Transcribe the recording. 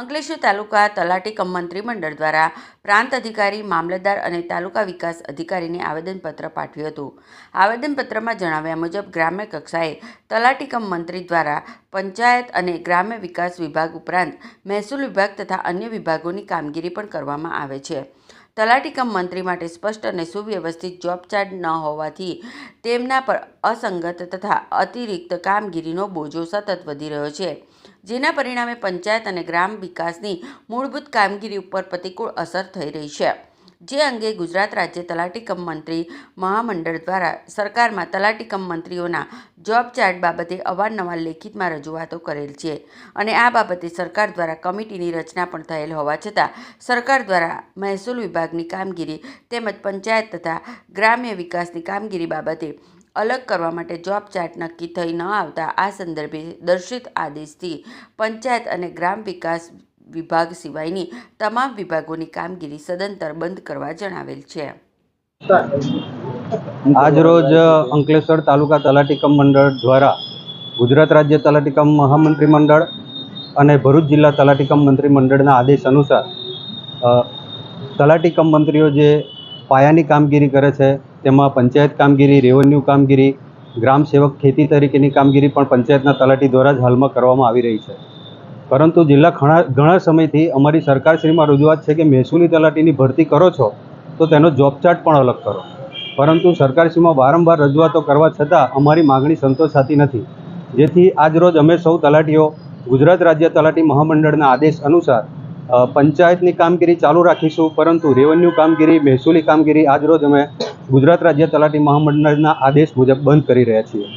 અંકલેશ્વર તાલુકા તલાટી કમ મંત્રીમંડળ દ્વારા પ્રાંત અધિકારી, મામલતદાર અને તાલુકા વિકાસ અધિકારીને આવેદનપત્ર પાઠવ્યું હતું. આવેદનપત્રમાં જણાવ્યા મુજબ ગ્રામ્ય કક્ષાએ તલાટી કમ મંત્રી દ્વારા પંચાયત અને ગ્રામ્ય વિકાસ વિભાગ ઉપરાંત મહેસૂલ વિભાગ તથા અન્ય વિભાગોની કામગીરી પણ કરવામાં આવે છે. તલાટી કમ મંત્રી માટે સ્પષ્ટ અને સુવ્યવસ્થિત જોબ ચાર્ટ ન હોવાથી તેમના પર અસંગત તથા અતિરિક્ત કામગીરીનો બોજો સતત વધી રહ્યો છે, જેના પરિણામે પંચાયત અને ગ્રામ વિકાસની મૂળભૂત કામગીરી ઉપર પ્રતિકૂળ અસર થઈ રહી છે. જે અંગે ગુજરાત રાજ્ય તલાટી કમ મંત્રી મહામંડળ દ્વારા સરકારમાં તલાટી કમ મંત્રીઓના જોબ ચાર્ટ બાબતે અવારનવાર લેખિતમાં રજૂઆતો કરેલ છે અને આ બાબતે સરકાર દ્વારા કમિટીની રચના પણ થયેલ હોવા છતાં સરકાર દ્વારા મહેસૂલ વિભાગની કામગીરી તેમજ પંચાયત તથા ગ્રામ્ય વિકાસની કામગીરી બાબતે અલગ કરવા માટે જોબ ચાર્ટ નક્કી થઈ ન આવતા આ સંદર્ભે દર્શિત આદેશથી પંચાયત અને ગ્રામ વિકાસ વિભાગ સિવાયની તમામ વિભાગોની કામગીરી સદંતર બંધ કરવા જણાવેલ છે. આજરોજ અંકલેશ્વર તાલુકા તલાટી કમ મંડળ દ્વારા ગુજરાત રાજ્ય તલાટી કમ મહામંત્રી મંડળ અને ભરૂચ જિલ્લા તલાટી કમ મંત્રી મંડળના આદેશ અનુસાર તલાટી કમ મંત્રીઓ જે પાયાની કામગીરી કરે છે તેમાં પંચાયત કામગીરી, રેવન્યુ કામગીરી, ગ્રામ સેવક ખેતી તરીકેની કામગીરી પણ પંચાયતના તલાટી દ્વારા જ હાલમાં કરવામાં આવી રહી છે. પરંતુ જિલ્લા ઘણા સમયથી અમારી સરકારશ્રીમાં રજૂઆત છે કે મહેસૂલી તલાટીની ભરતી કરો છો તો તેનો જોબ ચાર્ટ પણ અલગ કરો, પરંતુ સરકારશ્રીમાં વારંવાર રજૂઆતો કરવા છતાં અમારી માગણી સંતોષાતી નથી. જેથી આજરોજ અમે સૌ તલાટીઓ ગુજરાત રાજ્ય તલાટી મહામંડળના આદેશ અનુસાર પંચાયતની કામગીરી ચાલુ રાખીશું, પરંતુ રેવન્યુ કામગીરી, મહેસૂલી કામગીરી આજરોજ અમે ગુજરાત રાજ્ય તલાટી મહામંડળના આદેશ મુજબ બંધ કરી રહ્યા છીએ.